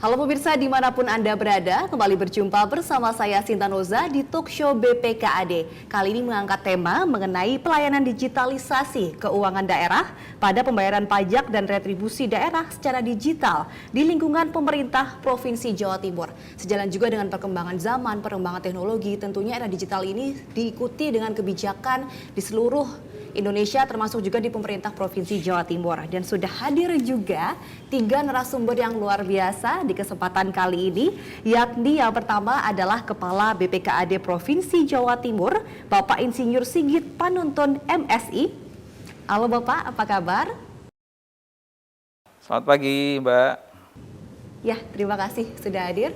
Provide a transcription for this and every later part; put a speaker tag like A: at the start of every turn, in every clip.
A: Halo pemirsa dimanapun Anda berada, kembali berjumpa bersama saya Sinta Noza di Talk Show BPKAD. Kali ini mengangkat tema mengenai pelayanan digitalisasi keuangan daerah pada pembayaran pajak dan retribusi daerah secara digital di lingkungan pemerintah Provinsi Jawa Timur. Sejalan juga dengan perkembangan zaman, perkembangan teknologi, tentunya era digital ini diikuti dengan kebijakan di seluruh Indonesia termasuk juga di pemerintah Provinsi Jawa Timur. Dan sudah hadir juga 3 narasumber yang luar biasa di kesempatan kali ini, yakni yang pertama adalah Kepala BPKAD Provinsi Jawa Timur, Bapak Insinyur Sigit Panuntun MSI. Halo Bapak, apa kabar?
B: Selamat pagi Mbak.
A: Ya, terima kasih sudah hadir.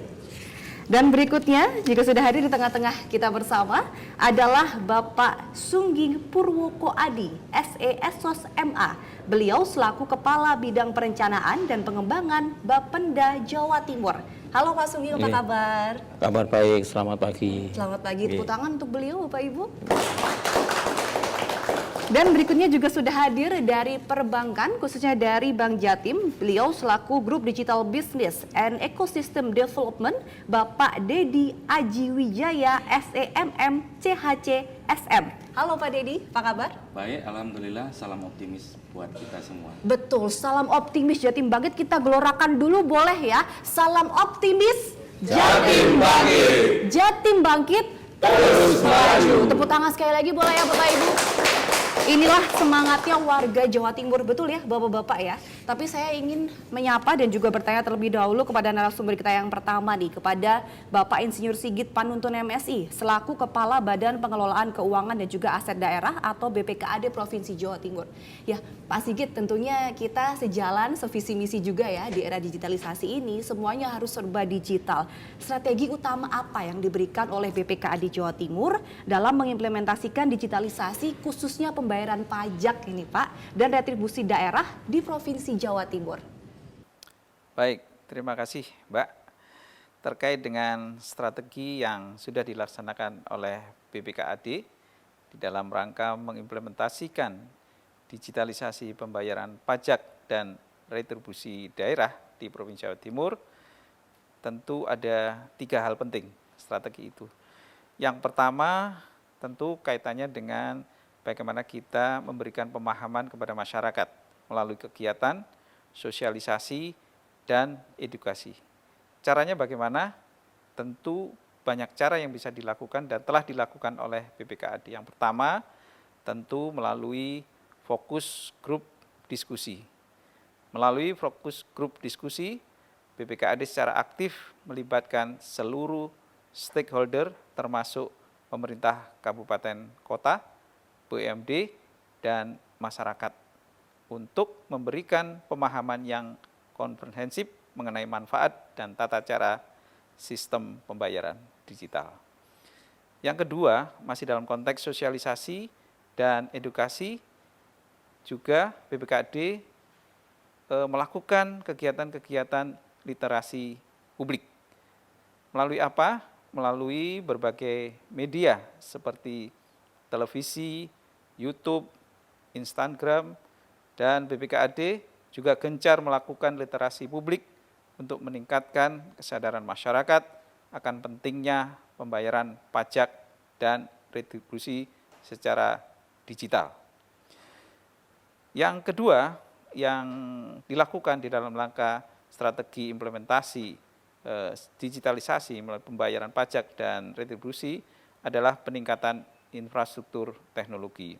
A: Dan berikutnya juga sudah hadir di tengah-tengah kita bersama adalah Bapak Sungging Purwoko Adi, SE Esos MA. Beliau selaku Kepala Bidang Perencanaan dan Pengembangan Bapenda Jawa Timur. Halo Pak Sungging, apa kabar?
C: Kabar baik, selamat pagi.
A: Selamat pagi, tepuk tangan untuk beliau Bapak Ibu. Dan berikutnya juga sudah hadir dari perbankan, khususnya dari Bank Jatim. Beliau selaku Grup Digital Business and Ecosystem Development, Bapak Dedi Aji Wijaya, SEMM CHC SM. Halo Pak Dedi, apa kabar?
D: Baik, alhamdulillah, salam optimis buat kita semua.
A: Betul, salam optimis Jatim Bangkit, kita gelorakan dulu boleh ya. Salam optimis
C: Jatim Bangkit.
A: Jatim Bangkit
C: Terus maju.
A: Tepuk tangan sekali lagi boleh ya Bapak Ibu. Inilah semangatnya warga Jawa Timur, betul ya Bapak-Bapak ya. Tapi saya ingin menyapa dan juga bertanya terlebih dahulu kepada narasumber kita yang pertama nih, kepada Bapak Insinyur Sigit Panuntun MSI, selaku Kepala Badan Pengelolaan Keuangan dan juga Aset Daerah atau BPKAD Provinsi Jawa Timur. Ya Pak Sigit, tentunya kita sejalan, sevisi misi juga ya di era digitalisasi ini, semuanya harus serba digital. Strategi utama apa yang diberikan oleh BPKAD Jawa Timur dalam mengimplementasikan digitalisasi khususnya pembayaran pajak ini Pak dan retribusi daerah di Provinsi Jawa Timur?
B: Baik, terima kasih Mbak. Terkait dengan strategi yang sudah dilaksanakan oleh BPKAD di dalam rangka mengimplementasikan digitalisasi pembayaran pajak dan retribusi daerah di Provinsi Jawa Timur, tentu ada 3 hal penting strategi itu. Yang pertama tentu kaitannya dengan bagaimana kita memberikan pemahaman kepada masyarakat melalui kegiatan, sosialisasi, dan edukasi. Caranya bagaimana? Tentu banyak cara yang bisa dilakukan dan telah dilakukan oleh BPKAD. Yang pertama, tentu melalui fokus grup diskusi. Melalui fokus grup diskusi, BPKAD secara aktif melibatkan seluruh stakeholder termasuk pemerintah kabupaten kota, BUMD, dan masyarakat untuk memberikan pemahaman yang komprehensif mengenai manfaat dan tata cara sistem pembayaran digital. Yang kedua, masih dalam konteks sosialisasi dan edukasi, juga BPKAD melakukan kegiatan-kegiatan literasi publik. Melalui apa? Melalui berbagai media seperti televisi, YouTube, Instagram, dan BPKAD juga gencar melakukan literasi publik untuk meningkatkan kesadaran masyarakat akan pentingnya pembayaran pajak dan retribusi secara digital. Yang kedua yang dilakukan di dalam rangka strategi implementasi digitalisasi melalui pembayaran pajak dan retribusi adalah peningkatan infrastruktur teknologi.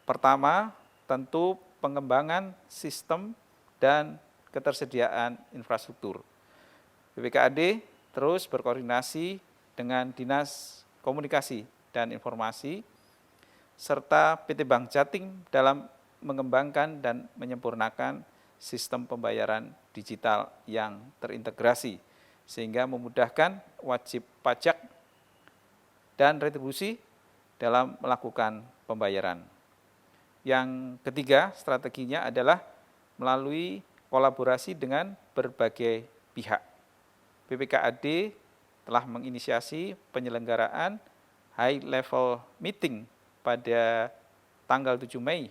B: Pertama, tentu pengembangan sistem dan ketersediaan infrastruktur. BPKAD terus berkoordinasi dengan Dinas Komunikasi dan Informasi serta PT Bank Jatim dalam mengembangkan dan menyempurnakan sistem pembayaran digital yang terintegrasi sehingga memudahkan wajib pajak dan retribusi dalam melakukan pembayaran. Yang ketiga, strateginya adalah melalui kolaborasi dengan berbagai pihak. BPKAD telah menginisiasi penyelenggaraan high level meeting pada tanggal 7 Mei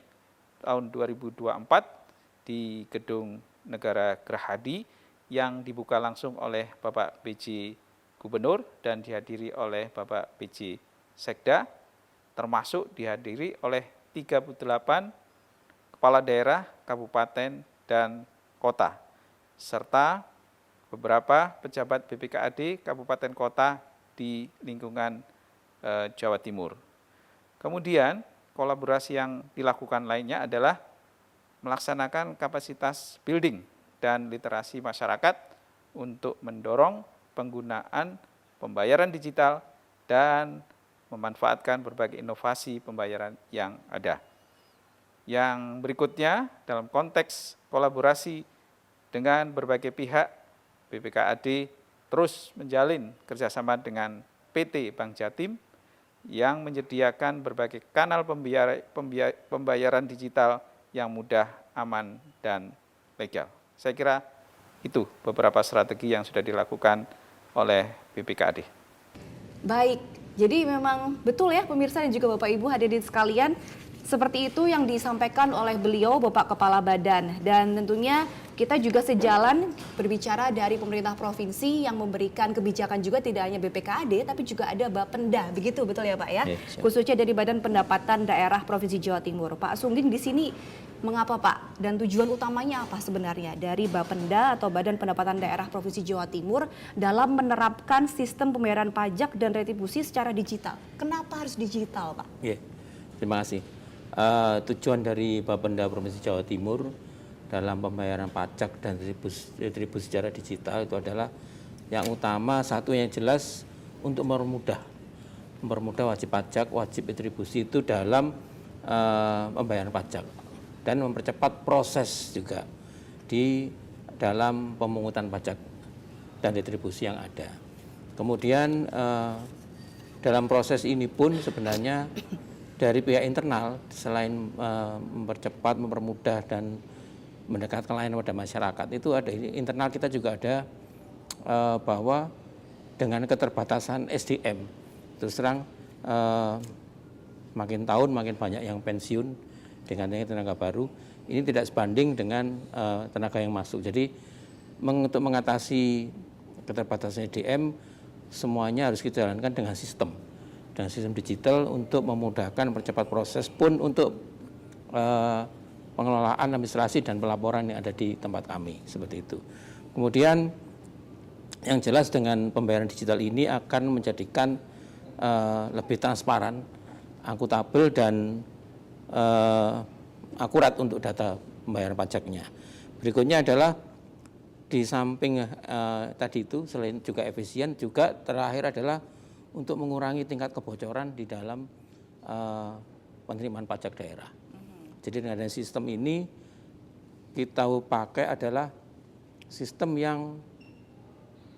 B: tahun 2024 di Gedung Negara Gerahadi yang dibuka langsung oleh Bapak PJ Gubernur dan dihadiri oleh Bapak PJ Sekda, termasuk dihadiri oleh 38 kepala daerah, kabupaten, dan kota, serta beberapa pejabat BPKAD kabupaten kota di lingkungan Jawa Timur. Kemudian kolaborasi yang dilakukan lainnya adalah melaksanakan kapasitas building dan literasi masyarakat untuk mendorong penggunaan pembayaran digital dan memanfaatkan berbagai inovasi pembayaran yang ada. Yang berikutnya dalam konteks kolaborasi dengan berbagai pihak, BPKAD terus menjalin kerjasama dengan PT Bank Jatim yang menyediakan berbagai kanal pembayaran digital yang mudah, aman, dan legal. Saya kira itu beberapa strategi yang sudah dilakukan oleh BPKAD.
A: Baik, jadi memang betul ya pemirsa dan juga Bapak Ibu hadirin sekalian, seperti itu yang disampaikan oleh beliau Bapak Kepala Badan. Dan tentunya kita juga sejalan berbicara dari pemerintah provinsi yang memberikan kebijakan juga tidak hanya BPKAD tapi juga ada Bapenda, begitu betul ya Pak ya? Khususnya dari Badan Pendapatan Daerah Provinsi Jawa Timur. Pak Sungging di sini mengapa Pak? Dan tujuan utamanya apa sebenarnya dari Bapenda atau Badan Pendapatan Daerah Provinsi Jawa Timur dalam menerapkan sistem pembayaran pajak dan retribusi secara digital? Kenapa harus digital Pak?
C: Terima kasih. Tujuan dari Bapenda Provinsi Jawa Timur dalam pembayaran pajak dan retribusi secara digital itu adalah yang utama, satu yang jelas untuk mempermudah wajib pajak, wajib retribusi itu dalam pembayaran pajak dan mempercepat proses juga di dalam pemungutan pajak dan retribusi yang ada. Kemudian dalam proses ini pun sebenarnya dari pihak internal selain mempercepat, mempermudah dan mendekatkan layanan pada masyarakat, itu ada internal kita juga ada bahwa dengan keterbatasan SDM, terus terang makin tahun makin banyak yang pensiun dengan tenaga baru, ini tidak sebanding dengan tenaga yang masuk. Jadi untuk mengatasi keterbatasan SDM semuanya harus kita jalankan dengan sistem digital untuk memudahkan percepat proses pun untuk pengelolaan administrasi dan pelaporan yang ada di tempat kami, seperti itu. Kemudian yang jelas dengan pembayaran digital ini akan menjadikan lebih transparan, akuntabel dan akurat untuk data pembayaran pajaknya. Berikutnya adalah di samping tadi itu selain juga efisien, juga terakhir adalah untuk mengurangi tingkat kebocoran di dalam penerimaan pajak daerah. Jadi dengan sistem ini kita pakai adalah sistem yang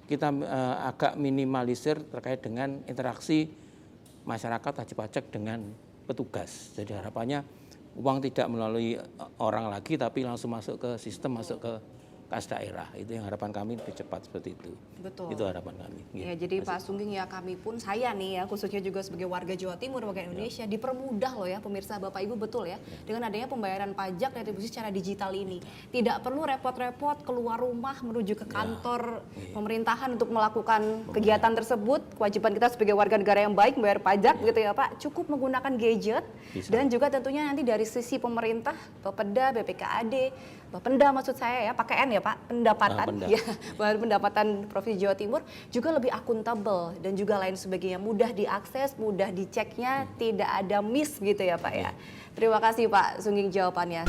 C: kita agak minimalisir terkait dengan interaksi masyarakat wajib pajak dengan petugas. Jadi harapannya uang tidak melalui orang lagi tapi langsung masuk ke sistem, masuk ke kas daerah. Itu yang harapan kami lebih cepat seperti itu.
A: Betul.
C: Itu harapan kami.
A: Ya, jadi Pak Sungging ya kami pun, saya nih ya khususnya juga sebagai warga Jawa Timur, warga Indonesia, dipermudah loh ya pemirsa Bapak Ibu, betul ya. Dengan adanya pembayaran pajak retribusi secara digital ini. Tidak perlu repot-repot keluar rumah menuju ke kantor pemerintahan untuk melakukan kegiatan tersebut. Kewajiban kita sebagai warga negara yang baik membayar pajak gitu ya Pak. Cukup menggunakan gadget dan juga tentunya nanti dari sisi pemerintah, Bapeda, BPKAD, Bapenda maksud saya ya, pakai N ya Pak, pendapatan ya, pendapatan Provinsi Jawa Timur juga lebih akuntabel dan juga lain sebagainya, mudah diakses, mudah diceknya, tidak ada miss gitu ya Pak ya. Terima kasih Pak Sungging jawabannya.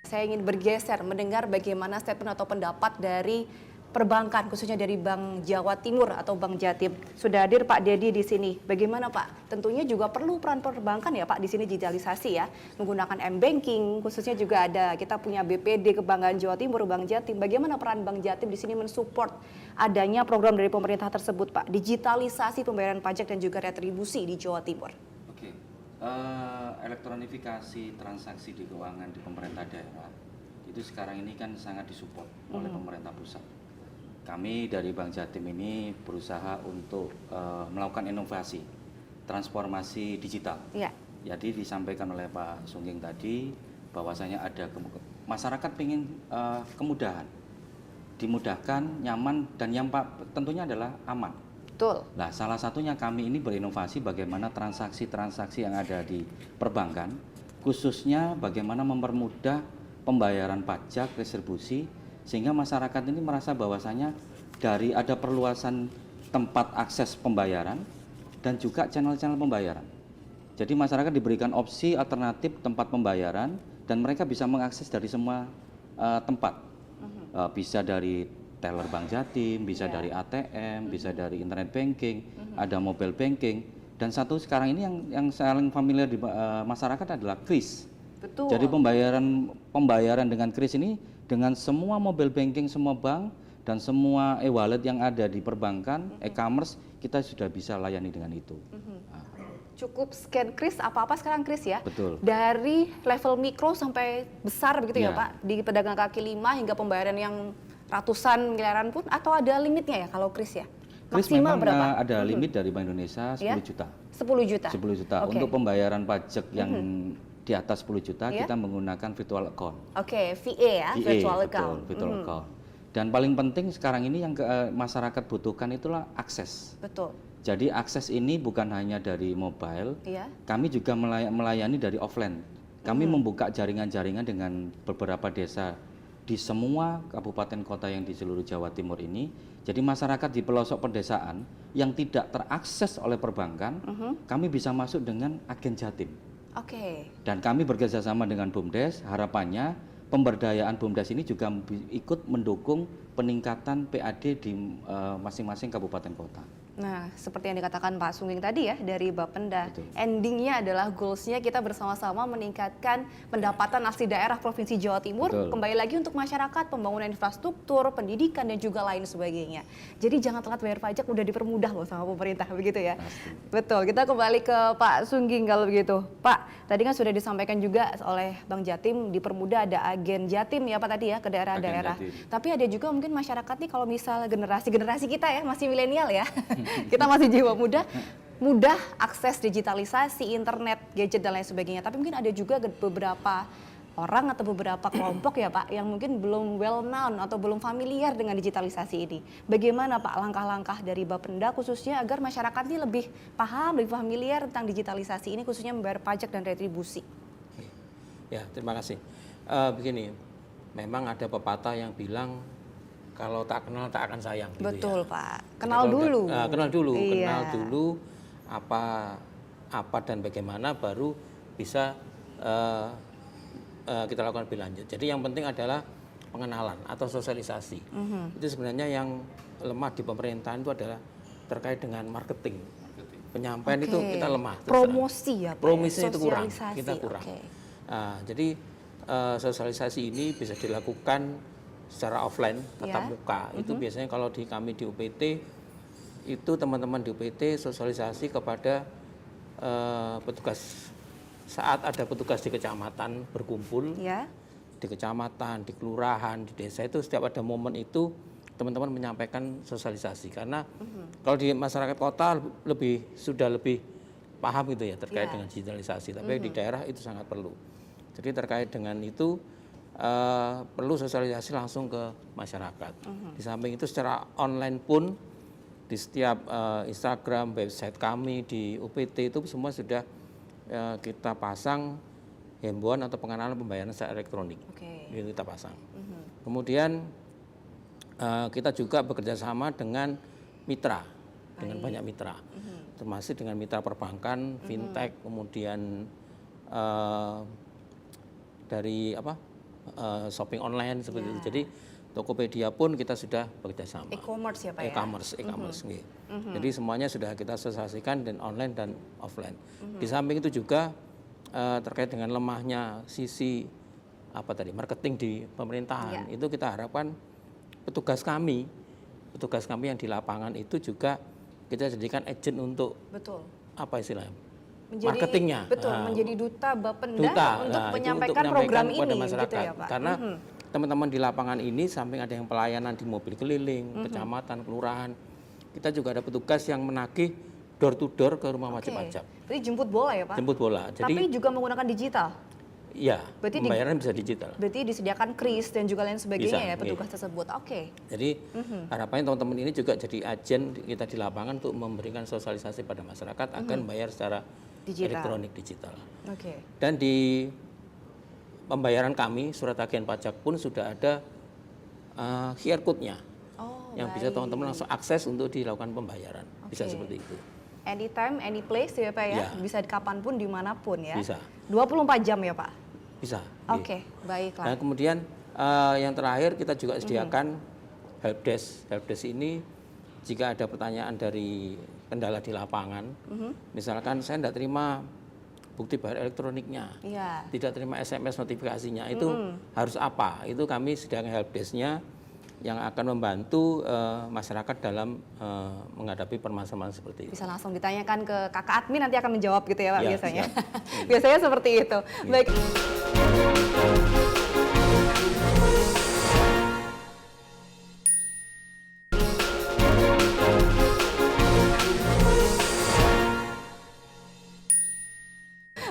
A: Saya ingin bergeser mendengar bagaimana statement atau pendapat dari perbankan, khususnya dari Bank Jawa Timur atau Bank Jatim. Sudah hadir Pak Dedi di sini. Bagaimana Pak? Tentunya juga perlu peran perbankan ya Pak di sini, digitalisasi ya, menggunakan m-banking, khususnya juga ada kita punya BPD Kebanggaan Jawa Timur, Bank Jatim. Bagaimana peran Bank Jatim di sini mensupport adanya program dari pemerintah tersebut Pak, digitalisasi pembayaran pajak dan juga retribusi di Jawa Timur?
D: Elektronifikasi transaksi di keuangan di pemerintah daerah itu sekarang ini kan sangat disupport oleh pemerintah pusat. Kami dari Bank Jatim ini berusaha untuk melakukan inovasi, transformasi digital.
A: Ya.
D: Jadi disampaikan oleh Pak Sungging tadi bahwasanya ada masyarakat ingin kemudahan, dimudahkan, nyaman, dan yang tentunya adalah aman.
A: Betul.
D: Nah, salah satunya kami ini berinovasi bagaimana transaksi-transaksi yang ada di perbankan, khususnya bagaimana mempermudah pembayaran pajak, retribusi, sehingga masyarakat ini merasa bahwasanya dari ada perluasan tempat akses pembayaran dan juga channel-channel pembayaran. Jadi masyarakat diberikan opsi alternatif tempat pembayaran dan mereka bisa mengakses dari semua tempat. Bisa dari teller Bank Jatim, bisa dari ATM, bisa dari internet banking, ada mobile banking, dan satu sekarang ini yang saling familiar di masyarakat adalah kris.
A: Betul.
D: Jadi pembayaran dengan kris ini dengan semua mobile banking semua bank dan semua e-wallet yang ada di perbankan, e-commerce, kita sudah bisa layani dengan itu.
A: Cukup scan kris, apa-apa sekarang kris ya.
D: Betul.
A: Dari level mikro sampai besar begitu ya
D: Ya.
A: Pak, di pedagang kaki lima hingga pembayaran yang ratusan miliaran pun, atau ada limitnya ya kalau kris ya?
D: Kris
A: Maksimal
D: memang
A: berapa?
D: ada limit dari Bank Indonesia 10
A: Ya?
D: juta.
A: 10 juta?
D: 10 juta.
A: Oke.
D: Untuk pembayaran pajak yang di atas 10 juta,
A: Ya.
D: kita menggunakan virtual account.
A: Oke, VA ya,
D: VA,
A: virtual
D: betul,
A: account.
D: virtual account. Dan paling penting sekarang ini yang masyarakat butuhkan itulah akses.
A: Betul.
D: Jadi akses ini bukan hanya dari mobile,
A: Iya.
D: kami juga melayani dari offline. Kami membuka jaringan-jaringan dengan beberapa desa di semua kabupaten kota yang di seluruh Jawa Timur ini. Jadi masyarakat di pelosok pedesaan yang tidak terakses oleh perbankan, kami bisa masuk dengan agen Jatim.
A: Oke.
D: Dan kami bekerjasama dengan BUMDes, harapannya pemberdayaan BUMDes ini juga ikut mendukung peningkatan PAD di masing-masing kabupaten kota.
A: Nah, seperti yang dikatakan Pak Sungging tadi ya, dari Bapenda,
D: Betul.
A: endingnya adalah goalsnya kita bersama-sama meningkatkan pendapatan asli daerah Provinsi Jawa Timur,
D: Betul.
A: kembali lagi untuk masyarakat, pembangunan infrastruktur, pendidikan, dan juga lain sebagainya. Jadi jangan telat bayar pajak, udah dipermudah loh sama pemerintah, begitu ya.
D: Pasti.
A: Betul, kita kembali ke Pak Sungging kalau begitu. Pak, tadi kan sudah disampaikan juga oleh Bang Jatim, dipermudah ada agen Jatim ya Pak tadi ya, ke daerah-daerah.
D: Agen Jatim.
A: Tapi ada juga mungkin masyarakat nih kalau misal generasi kita ya, masih milenial ya, kita masih jiwa muda, mudah akses digitalisasi, internet, gadget dan lain sebagainya. Tapi mungkin ada juga beberapa orang atau beberapa kelompok ya Pak yang mungkin belum well known atau belum familiar dengan digitalisasi ini. Bagaimana Pak langkah-langkah dari Bapenda khususnya agar masyarakat ini lebih paham, lebih familiar tentang digitalisasi ini khususnya membayar pajak dan retribusi?
C: Ya, terima kasih. Begini, memang ada pepatah yang bilang kalau tak kenal tak akan sayang. Gitu
A: Betul
C: ya.
A: Pak,
C: Jadi
A: kenal
C: kalau
A: dulu.
C: kenal dulu,
A: Iya.
C: kenal dulu apa dan bagaimana baru bisa kita lakukan lebih lanjut. Jadi yang penting adalah pengenalan atau sosialisasi. Itu sebenarnya yang lemah di pemerintahan itu adalah terkait dengan marketing. Penyampaian itu
A: Oke.
C: kita lemah. terus
A: Promosi
C: terang.
A: ya Pak,
C: Promosi
A: ya?
C: itu kurang,
A: Sosialisasi,
C: kita kurang.
A: oke.
C: Jadi sosialisasi ini bisa dilakukan secara offline, tatap
A: Ya.
C: muka. Itu biasanya kalau di kami di UPT, itu teman-teman di UPT sosialisasi kepada petugas. Saat ada petugas di kecamatan berkumpul,
A: Ya.
C: di kecamatan, di kelurahan, di desa itu setiap ada momen itu teman-teman menyampaikan sosialisasi. Karena kalau di masyarakat kota sudah lebih paham gitu ya terkait
A: Ya.
C: dengan digitalisasi. Tapi di daerah itu sangat perlu. Jadi terkait dengan itu perlu sosialisasi langsung ke masyarakat. Di samping itu secara online pun di setiap Instagram, website kami di UPT itu semua sudah kita pasang himbauan atau pengenalan pembayaran secara elektronik.
A: Oke.
C: Itu kita pasang. Kemudian kita juga bekerja sama dengan mitra, dengan banyak mitra, termasuk dengan mitra perbankan, fintech, kemudian dari shopping online seperti itu. Jadi Tokopedia pun kita sudah bekerja sama.
A: E-commerce ya Pak ya?
C: E-commerce, nggih. Jadi semuanya sudah kita sosialisasikan dan online dan offline. Di samping itu juga terkait dengan lemahnya sisi marketing di pemerintahan, itu kita harapkan petugas kami yang di lapangan itu juga kita jadikan agent untuk
A: Betul.
C: apa istilahnya?
A: Menjadi,
C: marketingnya.
A: Betul, menjadi duta Bapenda untuk
C: itu
A: menyampaikan
C: untuk
A: program
C: kepada
A: ini
C: masyarakat.
A: gitu ya Pak.
C: Karena teman-teman di lapangan ini samping ada yang pelayanan di mobil keliling, kecamatan, kelurahan, kita juga ada petugas yang menagih door to door ke rumah wajib pajak.
A: Berarti jemput bola ya Pak?
C: Jemput bola.
A: Tapi juga menggunakan digital?
C: Iya,
A: Berarti
C: pembayaran bisa digital.
A: Berarti disediakan kris dan juga lain sebagainya
C: Bisa,
A: ya petugas tersebut. Oke.
C: Jadi harapannya teman-teman ini juga jadi agen kita di lapangan untuk memberikan sosialisasi pada masyarakat akan bayar secara
A: Digital.
C: elektronik digital.
A: Oke.
C: Dan di pembayaran kami surat agen pajak pun sudah ada QR code-nya
A: Oh,
C: yang bisa teman-teman langsung akses untuk dilakukan pembayaran. Bisa
A: Oke.
C: seperti itu.
A: Anytime, any place ya Pak ya?
C: Ya.
A: Bisa kapanpun, dimanapun ya?
C: Bisa.
A: 24 jam ya Pak?
C: Bisa.
A: Oke, baiklah.
C: Nah, kemudian yang terakhir kita juga sediakan helpdesk. Helpdesk ini jika ada pertanyaan dari kendala di lapangan, misalkan saya tidak terima bukti bayar elektroniknya,
A: Iya.
C: tidak terima SMS notifikasinya, itu harus apa? Itu kami sediakan helpdesk-nya yang akan membantu masyarakat dalam menghadapi permasalahan seperti itu.
A: Bisa langsung ditanyakan ke kakak admin, nanti akan menjawab gitu ya Pak
C: Ya,
A: biasanya.
C: siap.
A: Biasanya seperti itu. Baik.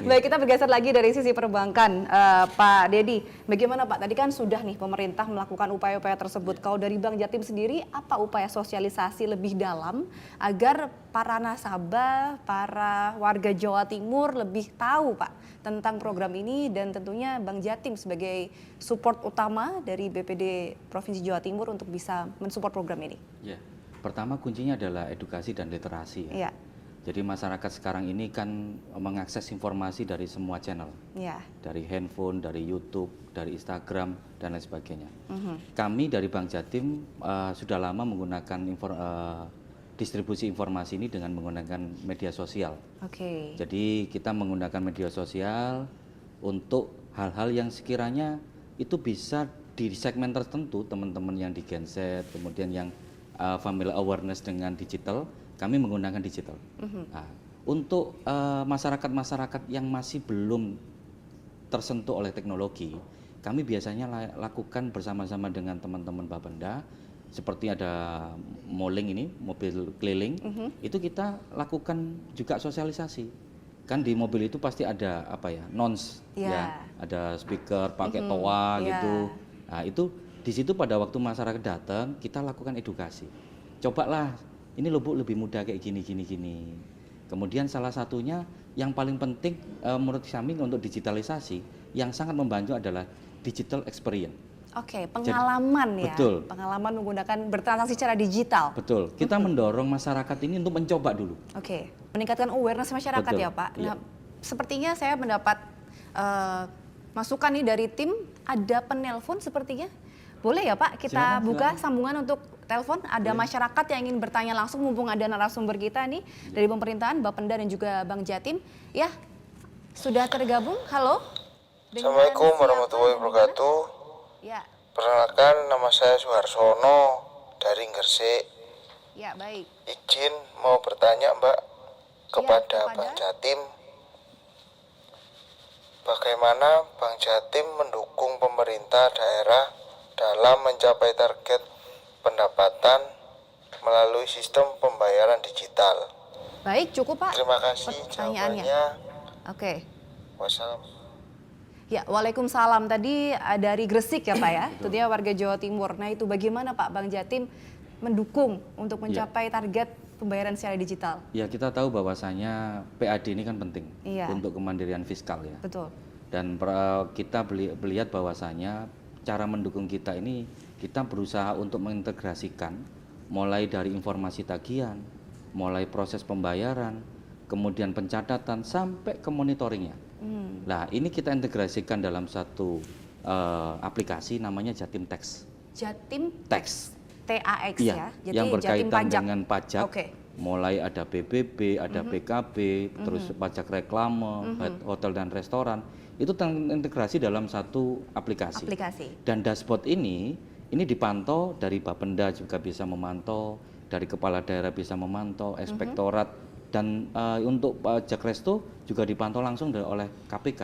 A: Baik, kita bergeser lagi dari sisi perbankan, Pak Dedi. Bagaimana Pak? Tadi kan sudah nih pemerintah melakukan upaya-upaya tersebut. Kalau dari Bank Jatim sendiri, apa upaya sosialisasi lebih dalam agar para nasabah, para warga Jawa Timur lebih tahu Pak tentang program ini dan tentunya Bank Jatim sebagai support utama dari BPD Provinsi Jawa Timur untuk bisa mensupport program ini?
D: Ya, pertama kuncinya adalah edukasi dan literasi.
A: Iya.
D: Jadi masyarakat sekarang ini kan mengakses informasi dari semua channel,
A: Iya.
D: dari handphone, dari YouTube, dari Instagram, dan lain sebagainya. Kami dari Bank Jatim sudah lama menggunakan distribusi informasi ini dengan menggunakan media sosial.
A: Oke.
D: Jadi kita menggunakan media sosial untuk hal-hal yang sekiranya itu bisa di segmen tertentu, teman-teman yang di genset, kemudian yang family awareness dengan digital, kami menggunakan digital. Nah, untuk masyarakat-masyarakat yang masih belum tersentuh oleh teknologi, kami biasanya lakukan bersama-sama dengan teman-teman Bapenda, seperti ada moling ini, mobil keliling, itu kita lakukan juga sosialisasi. Kan di mobil itu pasti ada apa ya, nons, ya, ada speaker, pakai toa gitu. Nah, itu di situ pada waktu masyarakat datang, kita lakukan edukasi. Cobalah, ini loh Bu, lebih mudah kayak gini. Kemudian salah satunya yang paling penting menurut kami untuk digitalisasi yang sangat membantu adalah digital experience.
A: Oke, pengalaman ya.
D: Betul.
A: Pengalaman menggunakan bertransaksi secara digital.
D: Betul. Kita mendorong masyarakat ini untuk mencoba dulu.
A: Oke, meningkatkan awareness masyarakat
D: Betul,
A: ya Pak.
D: iya.
A: Nah, sepertinya saya mendapat masukan nih dari tim, ada penelpon sepertinya. Boleh ya Pak, kita
D: Silakan,
A: buka
D: silakan.
A: sambungan untuk telepon. Ada masyarakat yang ingin bertanya langsung, mumpung ada narasumber kita nih dari pemerintahan, Bapenda dan juga Bank Jatim. Ya, sudah tergabung. Halo. Dengan
E: Assalamualaikum
A: siapa
E: warahmatullahi
A: dan di mana?
E: wabarakatuh.
A: Ya,
E: Perkenalkan, nama saya Suharsono dari Gresik.
A: ya baik.
E: Izin mau bertanya Mbak kepada
A: kepada?
E: Bank Jatim. Bagaimana Bank Jatim mendukung pemerintah daerah dalam mencapai target pendapatan melalui sistem pembayaran digital?
A: Baik, cukup Pak.
E: Terima kasih
A: Pertanyaannya.
E: jawabannya.
A: Oke.
E: Wassalam.
A: Ya, waalaikumsalam. Tadi dari Gresik ya Pak ya, tentunya warga Jawa Timur. Nah itu bagaimana Pak Bank Jatim mendukung untuk mencapai target pembayaran secara digital?
D: Ya, kita tahu bahwasanya PAD ini kan penting
A: Iya.
D: untuk kemandirian fiskal ya.
A: Betul.
D: Dan kita melihat bahwasanya cara mendukung kita ini, kita berusaha untuk mengintegrasikan mulai dari informasi tagihan, mulai proses pembayaran, kemudian pencatatan sampai ke monitoringnya. Nah, ini kita integrasikan dalam satu aplikasi namanya Jatim Tax.
A: Jatim
D: Tax.
A: TAX
D: Iya,
A: ya. Jadi
D: yang
A: Jatim
D: berkaitan
A: Pajak.
D: dengan pajak.
A: Oke.
D: Mulai ada PBB, ada PKB, terus pajak reklame, hotel dan restoran, itu terintegrasi dalam satu aplikasi. Dan dashboard ini dipantau dari Bapenda juga bisa memantau, dari kepala daerah bisa memantau, inspektorat, dan untuk pajak resto juga dipantau langsung oleh KPK.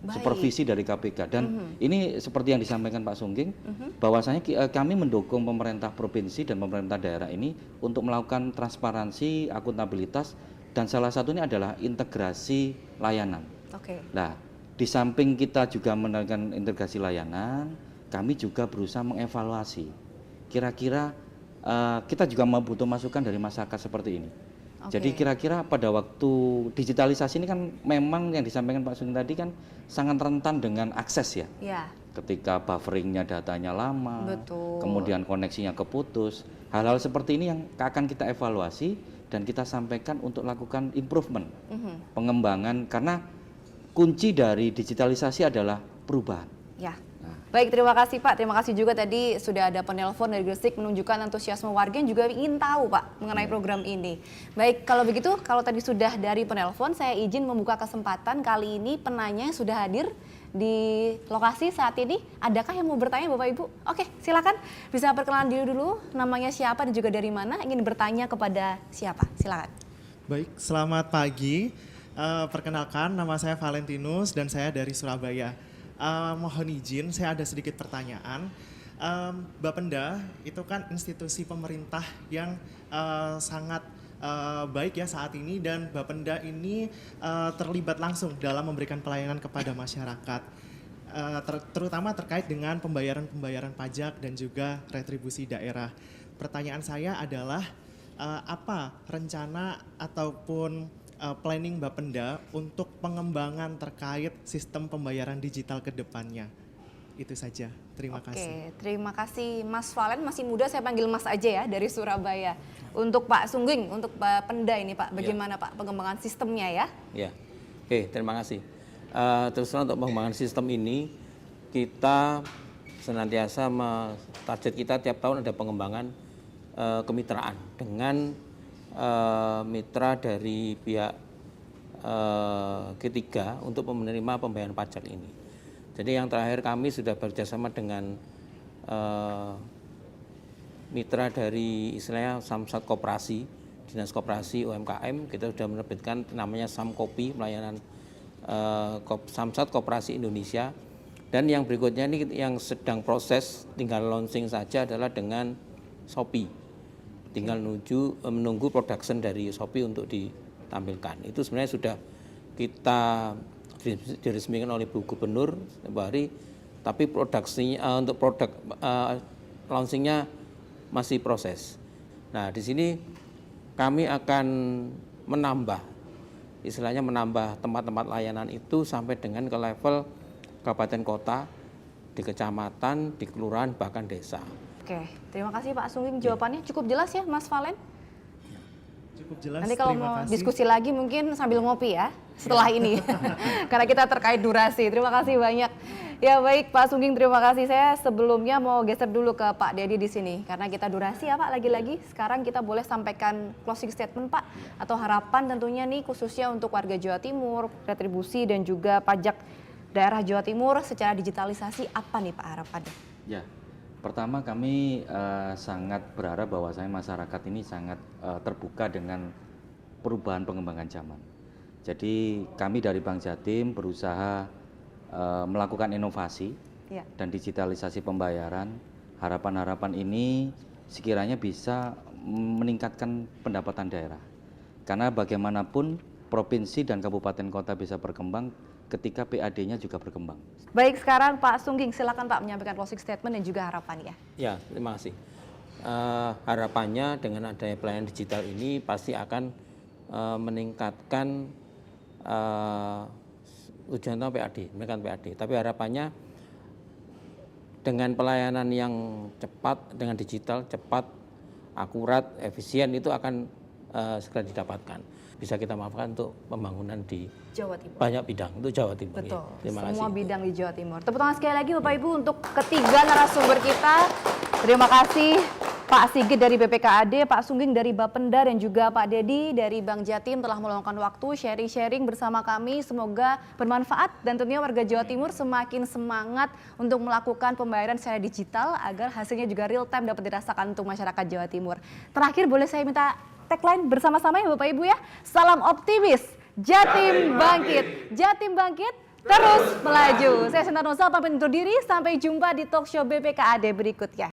D: supervisi dari KPK. Dan ini seperti yang disampaikan Pak Sungging, bahwasanya kami mendukung pemerintah provinsi dan pemerintah daerah ini untuk melakukan transparansi, akuntabilitas, dan salah satunya adalah integrasi layanan.
A: Oke.
D: Nah, di samping kita juga menekan integrasi layanan, kami juga berusaha mengevaluasi. Kira-kira kita juga butuh masukan dari masyarakat seperti ini. Jadi kira-kira pada waktu digitalisasi ini kan memang yang disampaikan Pak Sungging tadi kan sangat rentan dengan akses ya.
A: Ya.
D: Ketika bufferingnya datanya lama,
A: Betul.
D: kemudian koneksinya keputus. Hal-hal seperti ini yang akan kita evaluasi dan kita sampaikan untuk lakukan improvement, pengembangan, karena kunci dari digitalisasi adalah perubahan.
A: Ya. Baik, terima kasih Pak. Terima kasih juga tadi sudah ada penelpon dari Gresik menunjukkan antusiasme warga yang juga ingin tahu Pak mengenai program ini. Baik, kalau begitu, kalau tadi sudah dari penelpon, saya izin membuka kesempatan kali ini penanya yang sudah hadir di lokasi saat ini. Adakah yang mau bertanya Bapak Ibu? Oke, silakan. Bisa perkenalan diri dulu, namanya siapa dan juga dari mana, ingin bertanya kepada siapa? Silakan.
F: Baik, selamat pagi. Perkenalkan, nama saya Valentinus dan saya dari Surabaya. Mohon izin, saya ada sedikit pertanyaan. Bapenda itu kan institusi pemerintah yang sangat baik ya saat ini, dan Bapenda ini terlibat langsung dalam memberikan pelayanan kepada masyarakat, terutama terkait dengan pembayaran pajak dan juga retribusi daerah. Pertanyaan saya adalah apa rencana ataupun planning Bapenda untuk pengembangan terkait sistem pembayaran digital ke depannya? Itu saja. Terima kasih.
A: Oke, terima kasih Mas Valen, masih muda saya panggil Mas aja ya, dari Surabaya. Untuk Pak Sungging, untuk Bapenda ini Pak, bagaimana Pak pengembangan sistemnya ya?
C: Ya, oke, terima kasih. Terus terang untuk pengembangan sistem ini, kita senantiasa target kita tiap tahun ada pengembangan kemitraan dengan mitra dari pihak ketiga untuk menerima pembayaran pajak ini. Jadi yang terakhir kami sudah bekerjasama dengan mitra dari istilahnya Samsat Koperasi, Dinas Koperasi UMKM. Kita sudah menerbitkan namanya Samkopi, pelayanan Samsat Koperasi Indonesia. Dan yang berikutnya ini yang sedang proses, tinggal launching saja adalah dengan Shopee. Tinggal menunggu production dari Shopee untuk ditampilkan. Itu sebenarnya sudah kita diresmikan oleh Bu Gubernur tempoh hari, tapi produksinya untuk produk launchingnya masih proses. Nah, di sini kami akan menambah, istilahnya menambah tempat-tempat layanan itu sampai dengan ke level kabupaten kota, di kecamatan, di kelurahan, bahkan desa.
A: Oke, terima kasih Pak Sungging, jawabannya cukup jelas ya Mas Valen?
F: Cukup jelas.
A: Nanti kalau mau diskusi lagi mungkin sambil ngopi ya setelah ini. Karena kita terkait durasi. Terima kasih banyak. Ya baik Pak Sungging, terima kasih. Saya sebelumnya mau geser dulu ke Pak Dedi di sini karena kita durasi ya Pak lagi-lagi. Sekarang kita boleh sampaikan closing statement Pak atau harapan tentunya nih khususnya untuk warga Jawa Timur, retribusi dan juga pajak daerah Jawa Timur secara digitalisasi, apa nih Pak harapannya?
D: Ya. Pertama, kami sangat berharap bahwasanya masyarakat ini sangat terbuka dengan perubahan pengembangan zaman. Jadi kami dari Bank Jatim berusaha melakukan inovasi dan digitalisasi pembayaran. Harapan-harapan ini sekiranya bisa meningkatkan pendapatan daerah. Karena bagaimanapun provinsi dan kabupaten kota bisa berkembang ketika PAD-nya juga berkembang.
A: Baik, sekarang Pak Sungging, silakan Pak menyampaikan closing statement dan juga harapan ya.
C: Ya, terima kasih. Harapannya dengan adanya pelayanan digital ini pasti akan meningkatkan tujuan PAD, meningkatkan PAD. Tapi harapannya dengan pelayanan yang cepat, dengan digital cepat, akurat, efisien itu akan segera didapatkan. Bisa kita manfaatkan untuk pembangunan di
A: Jawa Timur.
C: Banyak bidang untuk Jawa Timur.
A: Betul.
C: Ya. Terima
A: Semua
C: kasih.
A: bidang di Jawa Timur. Tepuk tangan sekali lagi Bapak Ibu untuk ketiga narasumber kita. Terima kasih Pak Sigit dari BPKAD, Pak Sungging dari Bapenda dan juga Pak Dedi dari Bank Jatim telah meluangkan waktu sharing-sharing bersama kami. Semoga bermanfaat dan tentunya warga Jawa Timur semakin semangat untuk melakukan pembayaran secara digital agar hasilnya juga real time dapat dirasakan untuk masyarakat Jawa Timur. Terakhir boleh saya minta tagline bersama-sama ya Bapak Ibu ya. Salam optimis, Jatim bangkit. Jatim bangkit, terus melaju. Saya Sinta Noza pamit undur diri, sampai jumpa di talk show BPKAD berikutnya.